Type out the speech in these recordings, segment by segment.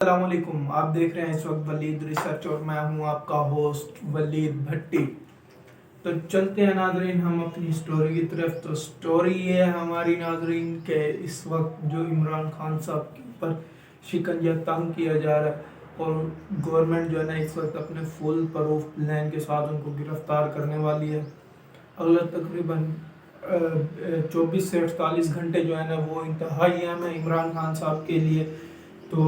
السلام علیکم، آپ دیکھ رہے ہیں اس وقت ولید ریسرچ اور میں ہوں آپ کا ہوسٹ ولید بھٹی۔ تو چلتے ہیں ناظرین ہم اپنی سٹوری کی طرف۔ تو سٹوری یہ ہے ہماری ناظرین کہ اس وقت جو عمران خان صاحب کے اوپر شکنجہ تنگ کیا جا رہا ہے اور گورنمنٹ جو ہے نا اس وقت اپنے فل پروف پلان کے ساتھ ان کو گرفتار کرنے والی ہے۔ اگلا تقریباً 24 سے 48 گھنٹے جو ہے نا وہ انتہائی اہم ہے عمران خان صاحب کے لیے۔ تو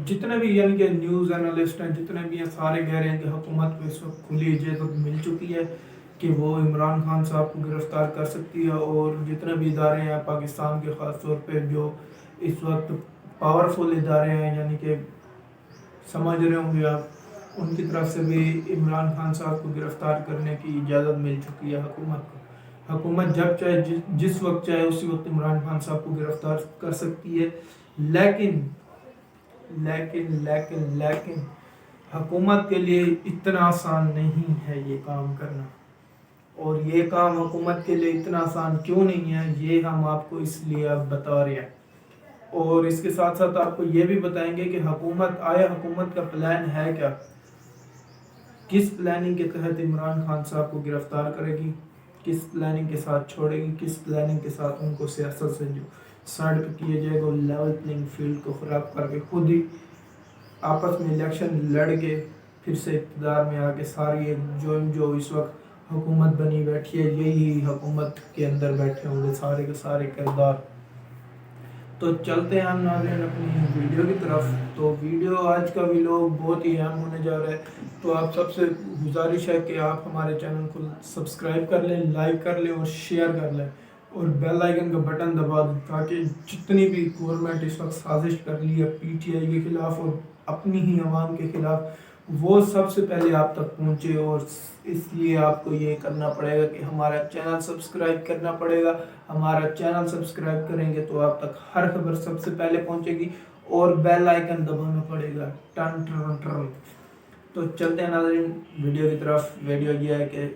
جتنے بھی یعنی کہ نیوز انالسٹ ہیں جتنے بھی ہیں سارے کہہ رہے ہیں کہ حکومت کو اس وقت کھلی اجازت مل چکی ہے کہ وہ عمران خان صاحب کو گرفتار کر سکتی ہے، اور جتنے بھی ادارے ہیں پاکستان کے خاص طور پہ جو اس وقت پاورفل ادارے ہیں یعنی کہ سمجھ رہے ہوں گے آپ، ان کی طرف سے بھی عمران خان صاحب کو گرفتار کرنے کی اجازت مل چکی ہے حکومت کو۔ حکومت جب چاہے جس وقت چاہے اسی وقت عمران خان صاحب کو گرفتار کر سکتی ہے، لیکن لیکن لیکن لیکن حکومت کے لیے اتنا آسان نہیں ہے یہ کام کرنا۔ اور یہ کام حکومت کے لیے اتنا آسان کیوں نہیں ہے یہ ہم آپ کو اس لیے اب بتا رہے ہیں، اور اس کے ساتھ ساتھ آپ کو یہ بھی بتائیں گے کہ حکومت کا پلان ہے کیا، کس پلاننگ کے تحت عمران خان صاحب کو گرفتار کرے گی، کس پلاننگ کے ساتھ چھوڑے گی، کس پلاننگ کے ساتھ ان کو سیاست سے جو سائڈ پہ کیا جائے گا، لیول پلینگ فیلڈ کو خراب کر کے خود ہی آپس میں الیکشن لڑ کے پھر سے اقتدار میں آ کے ساری جو اس وقت حکومت بنی بیٹھی ہے یہی حکومت کے اندر بیٹھے ہوں گے سارے کے سارے کردار۔ تو چلتے ہیں ہم ناظرین اپنی ویڈیو کی طرف۔ تو ویڈیو آج کا ویلوگ بہت ہی اہم ہونے جا رہا ہے، تو آپ سب سے گزارش ہے کہ آپ ہمارے چینل کو سبسکرائب کر لیں، لائک کر لیں اور شیئر کر لیں، اور بیل آئیکن کا بٹن دبا دیں تاکہ جتنی بھی گورنمنٹ اس وقت سازش کر لی ہے پی ٹی آئی کے خلاف اور اپنی ہی عوام کے خلاف، وہ سب سے پہلے آپ تک پہنچے۔ اور اس لیے آپ کو یہ کرنا پڑے گا کہ ہمارا چینل سبسکرائب کرنا پڑے گا۔ ہمارا چینل سبسکرائب کریں گے تو آپ تک ہر خبر سب سے پہلے پہنچے گی، اور بیل آئیکن دبانا پڑے گا ٹن ٹرن ٹرن۔ تو چلتے ہیں ناظرین ویڈیو کی طرف۔ ویڈیو یہ ہے کہ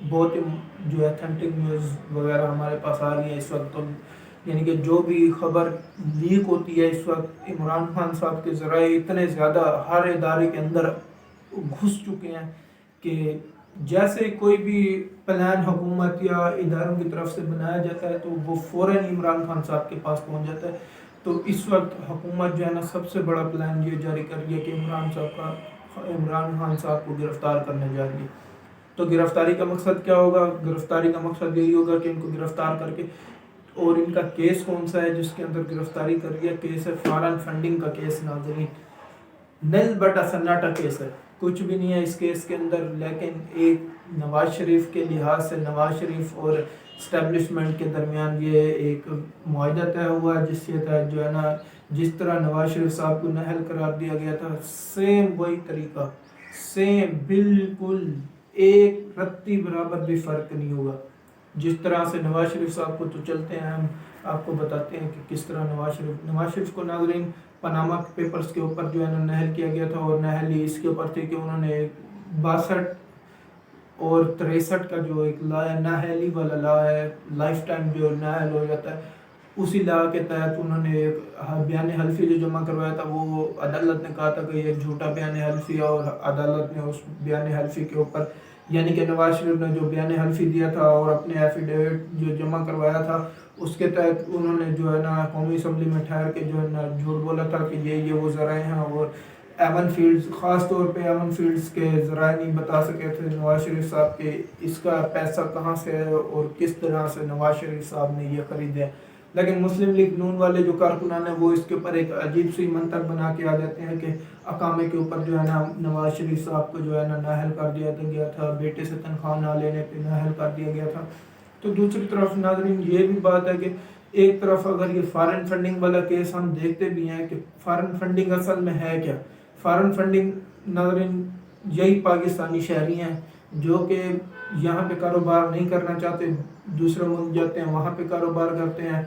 بہت ہی جو ایتھینٹک نیوز وغیرہ ہمارے پاس آ رہی ہے اس وقت، تو یعنی کہ جو بھی خبر لیک ہوتی ہے اس وقت عمران خان صاحب کے ذرائع اتنے زیادہ ہر ادارے کے اندر گھس چکے ہیں کہ جیسے کوئی بھی پلان حکومت یا اداروں کی طرف سے بنایا جاتا ہے تو وہ فوراً عمران خان صاحب کے پاس پہنچ جاتا ہے۔ تو اس وقت حکومت جو ہے نا سب سے بڑا پلان یہ جاری کر رہی ہے کہ عمران خان صاحب کو گرفتار کرنے جا رہی ہے۔ تو گرفتاری کا مقصد کیا ہوگا؟ گرفتاری کا مقصد یہی ہوگا کہ ان کو گرفتار کر کے، اور ان کا کیس کون سا ہے جس کے اندر گرفتاری کر رہی ہے؟ کیس ہے فارن فنڈنگ کا کیس ناظرین، نل بٹا سناٹا کیس ہے، کچھ بھی نہیں ہے اس کیس کے اندر، لیکن ایک نواز شریف کے لحاظ سے نواز شریف اور اسٹیبلشمنٹ کے درمیان یہ ایک معاہدہ طے ہوا ہے جس کے تحت جو ہے نا جس طرح نواز شریف صاحب کو نااہل قرار دیا گیا تھا سیم وہی طریقہ، سیم بالکل ایک رتی برابر بھی فرق نہیں ہوگا جس طرح سے نواز شریف صاحب کو۔ تو چلتے ہیں ہم آپ کو بتاتے ہیں کہ کس طرح نواز شریف کو ناظرین پاناما پیپرز کے اوپر جو ہے نا نااہل کیا گیا تھا، اور نااہلی اس کے اوپر تھی کہ انہوں نے 62 اور 63 کا جو ایک لا ہے نااہلی والا لا ہے، لائف ٹائم جو نااہل ہو جاتا ہے، اسی لا کے تحت انہوں نے بیان حلفی جو جمع کروایا تھا وہ عدالت نے کہا تھا کہ یہ جھوٹا بیان حلفی ہے، اور عدالت نے اس بیان حلفی کے اوپر یعنی کہ نواز شریف نے جو بیان حلفی دیا تھا اور اپنے ایفیڈیوٹ جو جمع کروایا تھا اس کے تحت انہوں نے جو ہے نا قومی اسمبلی میں ٹھہر کے جو ہے نا جھوٹ بولا تھا کہ یہ وہ ذرائع ہیں، اور ایون فیلڈز خاص طور پہ ایون فیلڈز کے ذرائع نہیں بتا سکے تھے نواز شریف صاحب کے اس کا پیسہ کہاں سے ہے اور کس طرح سے نواز شریف صاحب نے یہ خریدے۔ لیکن مسلم لیگ نون والے جو کارکنان ہیں وہ اس کے اوپر ایک عجیب سی منطق بنا کے آ جاتے ہیں کہ اقامے کے اوپر جو ہے نا نواز شریف صاحب کو جو ہے نا نااہل کر دیا گیا تھا، بیٹے سے تنخواہ نہ لینے پہ نااہل کر دیا گیا تھا۔ تو دوسری طرف ناظرین یہ بھی بات ہے کہ ایک طرف اگر یہ فارن فنڈنگ والا کیس ہم دیکھتے بھی ہیں کہ فارن فنڈنگ اصل میں ہے کیا؟ فارن فنڈنگ ناظرین یہی پاکستانی شہری ہیں جو کہ یہاں پہ کاروبار نہیں کرنا چاہتے، دوسرے ملک جاتے ہیں وہاں پہ کاروبار کرتے ہیں،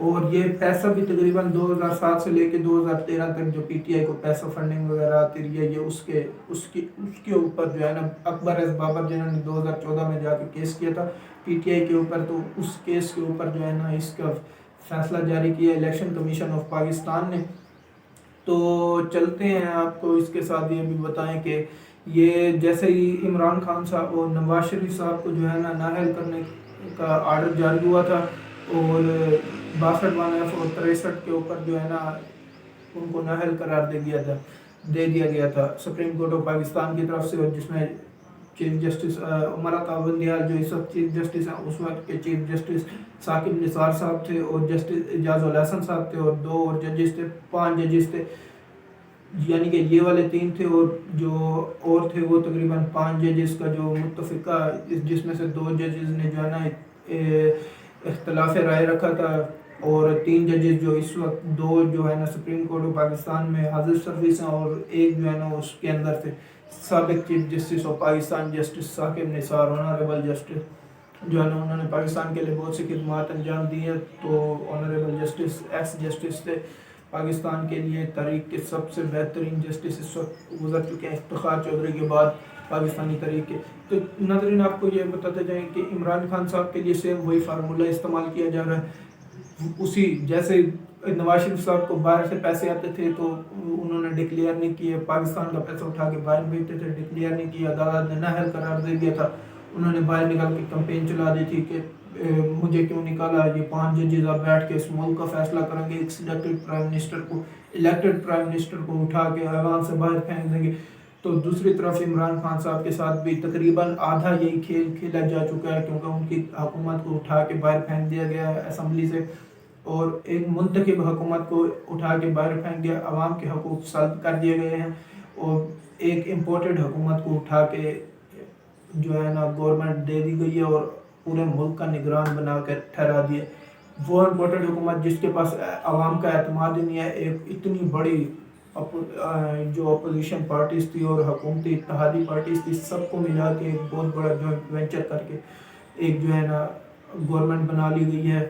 اور یہ پیسہ بھی تقریباً 2007 سے لے کے 2013 تک جو پی ٹی آئی کو پیسہ فنڈنگ وغیرہ آتی رہی ہے یہ اس کے اوپر جو ہے نا اکبر ایس بابر جنہوں نے 2014 میں جا کے کیس کیا تھا پی ٹی آئی کے اوپر، تو اس کیس کے اوپر جو ہے نا اس کا فیصلہ جاری کیا الیکشن کمیشن آف پاکستان نے۔ تو چلتے ہیں، آپ کو اس کے ساتھ یہ بھی بتائیں کہ یہ جیسے ہی عمران خان صاحب اور نواز شریف صاحب کو جو ہے نا نااہل کرنے کا آرڈر جاری ہوا تھا، اور 62 اور 63 کے اوپر جو ہے نا ان کو نااہل قرار دے دیا گیا تھا سپریم کورٹ آف پاکستان کی طرف سے، اور جس میں چیف جسٹس عمر عطا بندیال جو اس وقت چیف جسٹس ہیں، اس وقت کے چیف جسٹس ثاقب نثار صاحب تھے، اور جسٹس اعجاز الحسن صاحب تھے، اور 2 اور ججز تھے، 5 ججز تھے، یعنی کہ یہ والے 3 تھے، اور جو اور تھے وہ تقریباً 5 ججز کا جو متفقہ، جس میں سے 2 ججز نے جو ہے نا اختلاف رائے رکھا تھا، اور 3 ججز جو اس وقت 2 جو ہے نا سپریم کورٹ آف پاکستان میں حاضر سروس ہیں، اور ایک جو ہے نا اس کے اندر تھے سابق chief justice of Pakistan justice Saqib Nisar, honourable justice جو ہے نا انہوں نے پاکستان کے لیے بہت سی خدمات انجام دی ہیں، تو آنریبل جسٹس ایکس جسٹس تھے پاکستان کے لیے، تاریخ کے سب سے بہترین جسٹس اس وقت گزر چکے ہیں افتخار چودھری کے بعد پاکستانی تاریخ کے۔ تو ناظرین آپ کو یہ بتاتے جائیں کہ عمران خان صاحب کے لیے سیم وہی فارمولہ استعمال کیا جا رہا ہے، اسی جیسے نواز شریف صاحب کو باہر سے پیسے آتے تھے تو انہوں نے ڈکلیئر نہیں کیے، پاکستان کا پیسہ اٹھا کے باہر بھیجتے تھے، ڈکلیئر نہیں کیا، عدالت نے نااہل قرار دے دیا تھا، انہوں نے باہر نکال کے کمپین چلا دی تھی کہ مجھے کیوں نکالا، یہ 5 ججز آپ بیٹھ کے اس ملک کا فیصلہ کریں گے، ایک الیکٹڈ پرائم منسٹر کو اٹھا کے ایوان سے باہر پھینک دیں گے۔ تو دوسری طرف عمران خان صاحب کے ساتھ بھی تقریباً آدھا یہی کھیل کھیلا جا چکا ہے، کیونکہ ان کی حکومت کو اٹھا کے باہر پھینک دیا گیا ہے اسمبلی سے، اور ایک منتخب حکومت کو اٹھا کے باہر پھینک دیا، عوام کے حقوق سلب کر دیے گئے ہیں، اور ایک امپورٹڈ حکومت کو اٹھا کے جو ہے نا گورنمنٹ دے دی گئی ہے، اور پورے ملک کا نگران بنا کر ٹھہرا دیا۔ وہ امپورٹڈ حکومت جس کے پاس عوام کا اعتماد ہی نہیں ہے، ایک اتنی بڑی جو اپوزیشن پارٹیز تھی اور حکومتی اتحادی پارٹیز تھی، سب کو ملا کے ایک بہت بڑا جوائنٹ وینچر کر کے ایک جو ہے نا گورنمنٹ بنا لی گئی ہے۔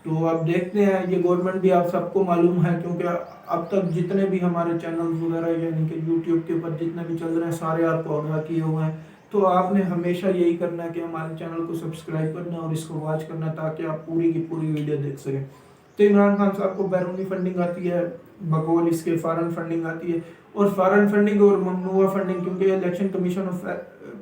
تو آپ دیکھتے ہیں یہ گورنمنٹ بھی آپ سب کو معلوم ہے، کیونکہ اب تک جتنے بھی ہمارے چینلز وغیرہ یعنی کہ یوٹیوب کے اوپر جتنے بھی چل رہے ہیں سارے آپ کو آگاہ کیے ہوئے ہیں، تو آپ نے ہمیشہ یہی کرنا ہے کہ ہمارے چینل کو سبسکرائب کرنا اور اس کو واچ کرنا، تاکہ آپ پوری کی پوری ویڈیو دیکھ سکیں۔ تو عمران خان صاحب کو بیرونی فنڈنگ آتی ہے، بقول اس کے فارن فنڈنگ آتی ہے، اور فارن فنڈنگ اور ممنوعہ فنڈنگ، کیونکہ الیکشن کمیشن آف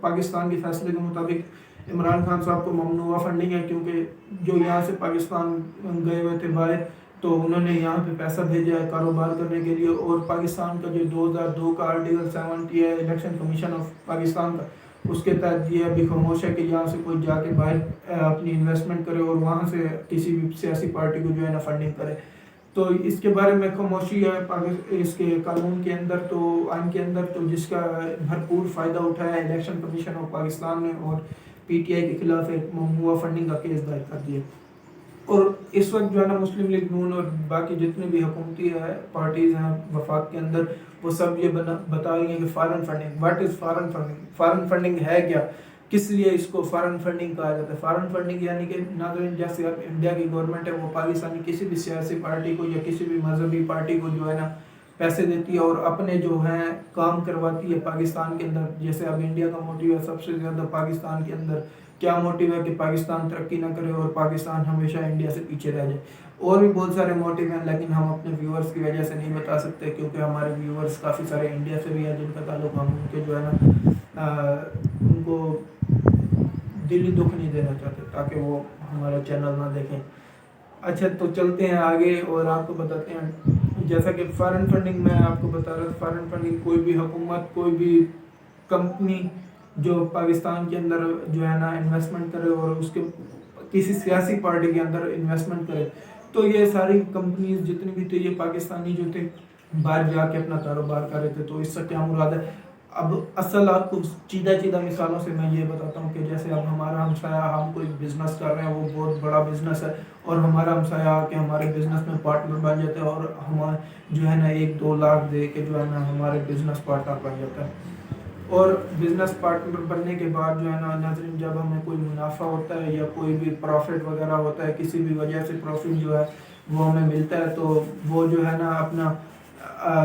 پاکستان کے فیصلے کے مطابق عمران خان صاحب کو ممنوعہ فنڈنگ ہے، کیونکہ جو یہاں سے پاکستان گئے ہوئے تھے باہر، تو انہوں نے یہاں پہ پیسہ بھیجا ہے کاروبار کرنے کے لیے، اور پاکستان کا جو 2002 کا آرٹیکل 70 ہے الیکشن کمیشن آف پاکستان کا، اس کے تحت یہ ابھی خاموش ہے کہ یہاں سے کوئی جا کے باہر اپنی انویسٹمنٹ کرے اور وہاں سے کسی بھی سیاسی پارٹی کو جو ہے نا فنڈنگ کرے۔ تو اس کے بارے میں خاموشی ہے اس کے قانون کے اندر، تو آئین کے اندر، تو جس کا بھرپور فائدہ اٹھایا الیکشن کمیشن آف پاکستان نے، اور پی ٹی آئی کے خلاف ایک ممنوعہ فنڈنگ کا کیس دائر کر دیا۔ اور اس وقت جو ہے نا مسلم لیگ نون اور باقی جتنے بھی حکومتی پارٹیز ہیں وفاق کے اندر، وہ سب یہ بتا رہی ہیں کہ foreign funding, what is foreign funding, foreign funding ہے کیا، کس لیے اس کو فارن فنڈنگ کہا جاتا ہے۔ فارن فنڈنگ یعنی کہ ناظرین جیسے اب انڈیا کی گورنمنٹ ہے وہ پاکستانی کسی بھی سیاسی پارٹی کو یا کسی بھی مذہبی پارٹی کو جو ہے نا پیسے دیتی ہے، اور اپنے جو ہیں کام کرواتی ہے پاکستان کے اندر۔ جیسے اب انڈیا کا موٹیو ہے سب سے زیادہ پاکستان کے اندر کیا موٹیو ہے کہ پاکستان ترقی نہ کرے اور پاکستان ہمیشہ انڈیا سے پیچھے رہ جائے، اور بھی بہت سارے موٹیو ہیں، لیکن ہم اپنے ویورز کی وجہ سے نہیں بتا سکتے، کیونکہ ہمارے ویورز کافی سارے انڈیا سے بھی ہیں جن کا تعلق ہم ان کے جو ہے نا ان کو دلی دکھ نہیں دینا چاہتے تاکہ وہ ہمارا چینل نہ دیکھیں۔ اچھا تو چلتے ہیں آگے اور آپ کو بتاتے ہیں، جیسا کہ فارن فنڈنگ میں آپ کو بتا رہا تھا، فارن فنڈنگ کوئی بھی حکومت، کوئی بھی کمپنی جو پاکستان کے اندر جو ہے نا انویسٹمنٹ کرے اور اس کے کسی سیاسی پارٹی کے اندر انویسٹمنٹ کرے، تو یہ ساری کمپنیز جتنی بھی تھے یہ پاکستانی جو تھے باہر جا کے اپنا کاروبار کر رہے تھے۔ تو اس سے کیا مراد ہے، اب اصل آپ کو چیدہ مثالوں سے میں یہ بتاتا ہوں کہ جیسے اب ہمارا ہمسایہ، ہم کوئی بزنس کر رہے ہیں، وہ بہت بڑا بزنس ہے، اور ہمارا ہمسایہ آ کے ہمارے بزنس میں پارٹنر بن جاتا ہے، اور ہمارا جو ہے نا 1-2 لاکھ دے کے جو ہے نا ہمارے بزنس پارٹنر بن جاتا ہے۔ اور بزنس پارٹنر بننے کے بعد جو ہے نا ناظرین جب ہمیں کوئی منافع ہوتا ہے یا کوئی بھی پروفٹ وغیرہ ہوتا ہے، کسی بھی وجہ سے پروفٹ جو ہے وہ ہمیں ملتا ہے، تو وہ جو ہے نا اپنا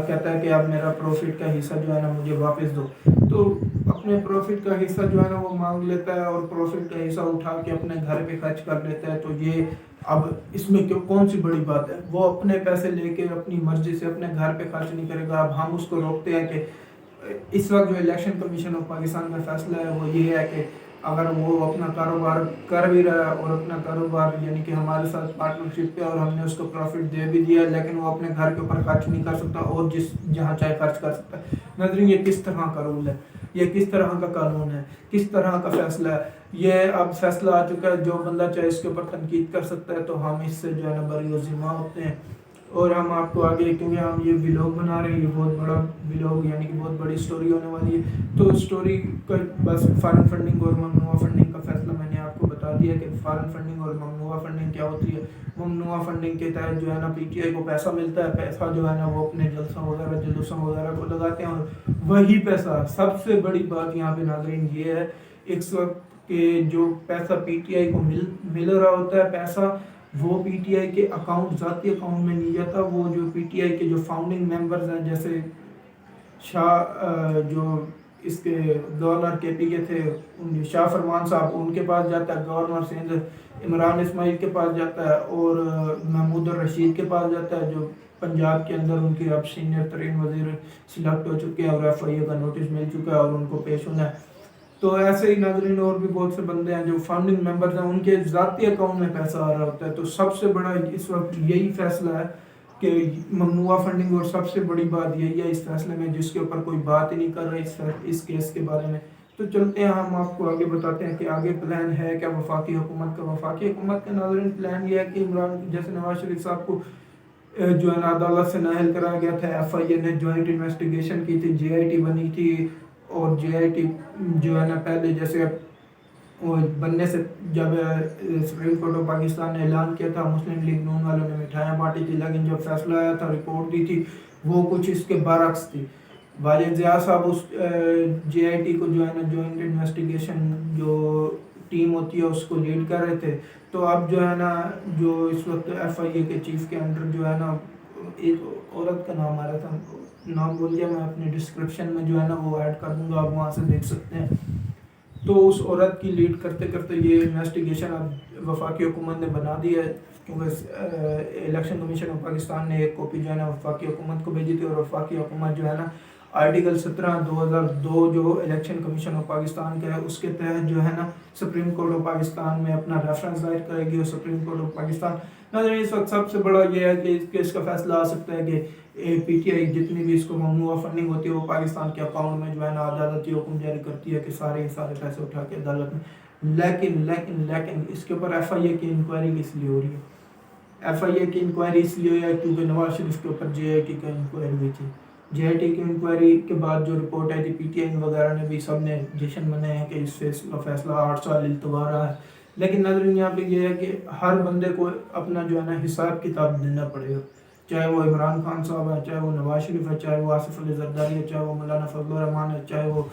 کہتا ہے کہ اب میرا پروفٹ کا حصہ جو ہے نا مجھے واپس دو، تو اپنے پروفٹ کا حصہ جو ہے نا وہ مانگ لیتا ہے، اور پروفٹ کا حصہ اٹھا کے اپنے گھر پہ خرچ کر لیتا ہے۔ تو یہ اب اس میں کون سی بڑی بات ہے؟ وہ اپنے پیسے لے کے اپنی مرضی سے اپنے گھر پہ خرچ نہیں کرے گا. اب ہم اس کو روکتے ہیں کہ اس وقت جو الیکشن کمیشن آف پاکستان کا فیصلہ ہے وہ یہ ہے کہ اگر وہ اپنا کاروبار کر بھی رہا ہے اور اپنا کاروبار یعنی کہ ہمارے ساتھ پارٹنرشپ پہ اور ہم نے اس کو پروفٹ دے بھی دیا، لیکن وہ اپنے گھر کے اوپر خرچ نہیں کر سکتا اور جہاں چاہے خرچ کر سکتا ہے. ناظرین، یہ کس طرح کا رول ہے؟ یہ کس طرح کا قانون ہے؟ کس طرح کا فیصلہ ہے؟ یہ اب فیصلہ آ چکا ہے، جو بندہ چاہے اس کے اوپر تنقید کر سکتا ہے. تو ہم اس سے جو ہے نا بری و ذمہ ہوتے ہیں. اور ہم آپ کو آگے، کیونکہ ہم یہ ولاگ بنا رہے ہیں، یہ بہت بڑا ولاگ یعنی کہ بہت بڑی سٹوری ہونے والی ہے. تو اسٹوری کا بس فارن فنڈنگ اور ممنوعہ فنڈنگ کا فیصلہ میں نے آپ کو بتا دیا کہ فارن فنڈنگ اور ممنوعہ فنڈنگ کیا ہوتی ہے. ممنوعہ فنڈنگ کے تحت جو ہے نا پی ٹی آئی کو پیسہ ملتا ہے. پیسہ جو ہے نا وہ اپنے جلسوں وغیرہ جلوسوں وغیرہ کو لگاتے ہیں، اور وہی پیسہ، سب سے بڑی بات یہاں پہ ناظرین یہ ہے، اس وقت کہ جو پیسہ پی ٹی آئی کو مل رہا ہوتا ہے پیسہ، وہ پی ٹی آئی کے اکاؤنٹ، ذاتی اکاؤنٹ میں نہیں جاتا. وہ جو پی ٹی آئی کے جو فاؤنڈنگ ممبرز ہیں، جیسے جو اس کے گورنر کے پی کے تھے شاہ فرمان صاحب، ان کے پاس جاتا ہے. گورنر سندھ عمران اسماعیل کے پاس جاتا ہے، اور محمود الرشید کے پاس جاتا ہے، جو پنجاب کے اندر ان کے اب سینئر ترین وزیر سلیکٹ ہو چکے ہیں اور ایف آئی اے کا نوٹس مل چکا ہے اور ان کو پیش ہونا ہے. تو ایسے ہی ناظرین اور بھی بہت سے بندے ہیں جو فاؤنڈنگ ممبرز ہیں، ان کے ذاتی اکاؤنٹ میں پیسہ آ رہا ہوتا ہے. تو سب سے بڑا اس وقت یہی فیصلہ ہے کہ ممنوعہ فنڈنگ، اور سب سے بڑی بات یہی ہے اس فیصلے میں، جس کے اوپر کوئی بات ہی نہیں کر رہے اس کیس کے بارے میں. تو چلتے ہیں، ہم آپ کو آگے بتاتے ہیں کہ آگے پلان ہے کیا وفاقی حکومت کا. وفاقی حکومت کا ناظرین پلان یہ ہے کہ عمران، جیسے نواز شریف صاحب کو جو ہے نا عدالت سے نااہل کرایا گیا تھا، ایف آئی اے نے جوائنٹ انویسٹیگیشن کی تھی، جے آئی ٹی بنی تھی. اور جے آئی ٹی جو ہے نا پہلے جیسے وہ بننے سے جب سپریم کورٹ آف پاکستان نے اعلان کیا تھا، مسلم لیگ نون والوں نے مٹھائیاں بانٹی تھی، لیکن جب فیصلہ آیا تھا، رپورٹ دی تھی، وہ کچھ اس کے برعکس تھی. والد ضیاء صاحب اس جے آئی ٹی کو جو ہے نا جوائنٹ انویسٹیگیشن جو ٹیم ہوتی ہے اس کو لیڈ کر رہے تھے. تو اب جو ہے نا جو اس وقت ایف آئی اے کے چیف کے انڈر جو ہے نا ایک عورت کا نام آ رہا تھا، نام بول گیا، میں اپنے ڈسکرپشن میں جو ہے نا وہ ایڈ کر دوں گا، آپ وہاں سے دیکھ سکتے ہیں. تو اس عورت کی لیڈ کرتے کرتے یہ انویسٹیگیشن اب وفاقی حکومت نے بنا دی ہے، کیونکہ الیکشن کمیشن آف پاکستان نے ایک کاپی جو ہے نا وفاقی حکومت کو بھیجی تھی، اور وفاقی حکومت جو ہے نا آرٹیکل 17/2002 جو الیکشن کمیشن آف پاکستان کا ہے، اس کے تحت جو ہے نا سپریم کورٹ آف پاکستان میں اپنا ریفرنس دائر کرے گی. اور سپریم کورٹ آف پاکستان ناظرین اس وقت سب سے بڑا یہ ہے کہ اس کا فیصلہ آ سکتا ہے کہ پی ٹی آئی جتنی بھی اس کو ممنوعہ فنڈنگ ہوتی ہے، وہ پاکستان کے اکاؤنٹ میں جو ہے نا عدالتی حکم جاری کرتی ہے کہ سارے پیسے اٹھا کے عدالت میں. لیکن اس کے اوپر ایف آئی اے کی انکوائری کس لیے ہو رہی ہے؟ ایف آئی اے کی انکوائری اس لیے ہوئی ہے کیونکہ نواز شریف کے اوپر جے آئی ٹی کی انکوائری ہوئی تھی. جے آئی ٹی کی انکوائری کے بعد جو رپورٹ آئی تھی، پی ٹی آئی وغیرہ نے بھی سب نے جشن منائے ہیں کہ اس فیصلہ 8 سال التوا رہا ہے. لیکن ناظرین یہاں پہ یہ ہے کہ ہر بندے کو اپنا جو ہے نا حساب کتاب دینا پڑے گا، چاہے وہ عمران خان صاحب ہے، چاہے وہ نواز شریف ہے، چاہے وہ آصف علی زرداری ہے، چاہے وہ مولانا فضل الرحمان ہے، چاہے وہ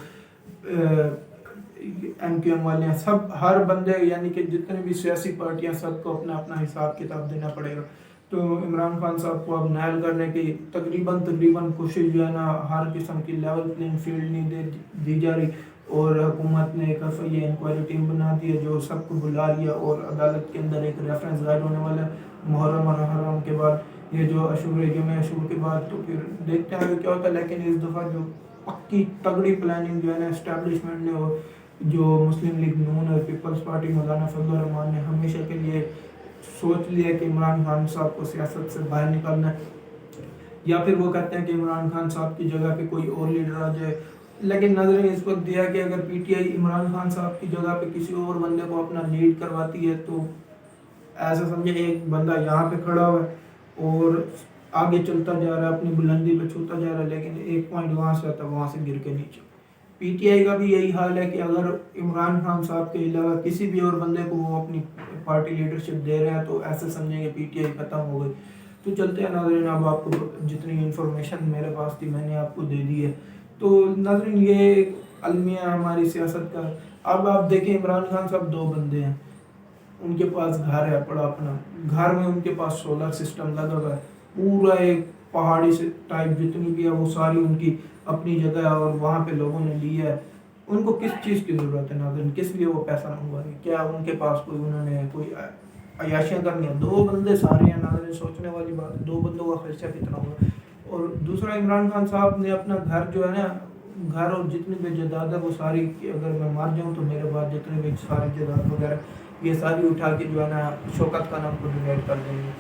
ایم کیو ایم والے ہیں. ہر بندے یعنی کہ جتنے بھی سیاسی پارٹیاں، سب کو اپنا اپنا حساب کتاب دینا پڑے گا. تو عمران خان صاحب کو اب نائل کرنے کی تقریباً کوشش جو ہے نا ہر قسم کی لیول پلینگ فیلڈ نہیں دی جا رہی. اور حکومت نے ایک یہ انکوائری ٹیم بنا دی ہے جو سب کو بلا لیا، اور عدالت کے اندر ایک ریفرنس ظاہر ہونے والا ہے محرم اور حرام کے بعد، یہ جو جمعہ عاشور کے بعد. تو پھر دیکھتے ہیں کیا ہوتا ہے. لیکن اس دفعہ جو پکی تگڑی پلاننگ جو ہے نا اسٹیبلشمنٹ نے، جو مسلم لیگ نون اور پیپلز پارٹی مولانا فضل الرحمان نے ہمیشہ کے لیے سوچ لیا کہ عمران خان صاحب کو سیاست سے باہر نکالنا ہے، یا پھر وہ کہتے ہیں کہ عمران خان صاحب کی جگہ پہ کوئی اور لیڈر آ جائے. لیکن نظریں اس وقت دیا کہ اگر P T I Imran Khan صاحب کی جگہ پہ کسی اور بندے کو اپنا لیڈ کرواتی ہے، تو ایسا سمجھے ایک بندہ یہاں پہ کھڑا ہوا ہے اور آگے چلتا جا رہا ہے، اپنی بلندی پہ چھوتا جا رہا ہے، لیکن ایک پوائنٹ وہاں سے آتا ہے، وہاں سے گر کے نیچے. پی ٹی آئی کا بھی یہی حال ہے کہ اگر عمران خان صاحب کے علاوہ کسی بھی اور بندے کو وہ اپنی پارٹی لیڈرشپ دے رہے ہیں، تو ایسے سمجھیں گے پی ٹی آئی ختم ہو گئی. تو چلتے ہیں ناظرین، اب آپ کو جتنی انفارمیشن میرے پاس تھی میں نے آپ کو دے دی ہے. تو ناظرین یہ المیہ ہماری سیاست کا. اب آپ دیکھیں عمران خان صاحب 2 بندے ہیں، ان کے پاس گھر ہے پڑا اپنا، گھر میں ان کے پاس سولر سسٹم لگا ہوا ہے، پورا ایک پہاڑی سے ٹائپ جتنی بھی ہے وہ ساری ان کی اپنی جگہ ہے، اور وہاں پہ لوگوں نے لی ہے. ان کو کس چیز کی ضرورت ہے ناظرین؟ کس لیے وہ پیسہ منگوا رہے ہیں؟ کیا ان کے پاس کوئی انہوں نے کوئی عیاشیاں کرنی ہیں. 2 بندے سارے ہیں ناظرین, سوچنے والی بات ہے, 2 بندوں کا خرچہ کتنا ہوگا. اور دوسرا عمران خان صاحب نے اپنا گھر جو ہے نا, گھر اور جتنی بھی جائیداد ہے وہ ساری, اگر میں مر جاؤں تو میرے بعد جتنے بھی ساری جائیداد وغیرہ یہ ساری اٹھا کے جو ہے نا شوکت خان کو ڈونیٹ کر دیں گے.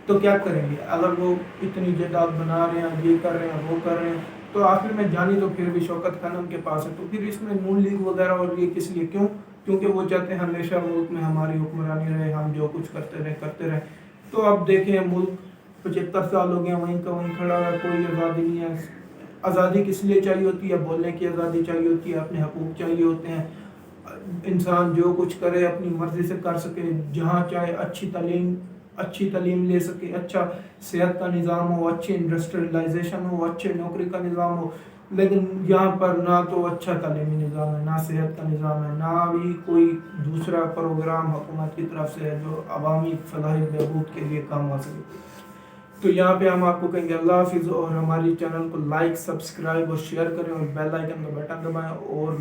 تو کیا کریں گے اگر وہ اتنی جائیداد بنا رہے ہیں, یہ کر رہے ہیں, وہ کر رہے ہیں, تو آخر میں جانی تو پھر بھی شوکت خانم کے پاس ہے. تو پھر اس میں نون لیگ وغیرہ اور یہ کس لیے, کیوں؟ کیونکہ وہ چاہتے ہیں ہمیشہ ملک میں ہماری حکمرانی رہے, ہم جو کچھ کرتے رہے. تو اب دیکھیں ملک 75 سال ہو گئے وہیں کا وہیں کھڑا ہے, کوئی آزادی نہیں ہے. آزادی کس لیے چاہیے ہوتی ہے؟ بولنے کی آزادی چاہیے ہوتی ہے, اپنے حقوق چاہیے ہوتے ہیں, انسان جو کچھ کرے اپنی مرضی سے کر سکے, جہاں چاہے اچھی تعلیم لے سکے, اچھا صحت کا نظام ہو, اچھی انڈسٹریلائزیشن ہو, اچھے نوکری کا نظام ہو. لیکن یہاں پر نہ تو اچھا تعلیمی نظام ہے, نہ صحت کا نظام ہے, نہ بھی کوئی دوسرا پروگرام حکومت کی طرف سے ہے جو عوامی فلاح و بہبود کے لیے کام آ سکے. تو یہاں پہ ہم آپ کو کہیں گے اللہ حافظ, اور ہماری چینل کو لائک, سبسکرائب اور شیئر کریں, اور بیل آئیکن کا بٹن دبائیں, اور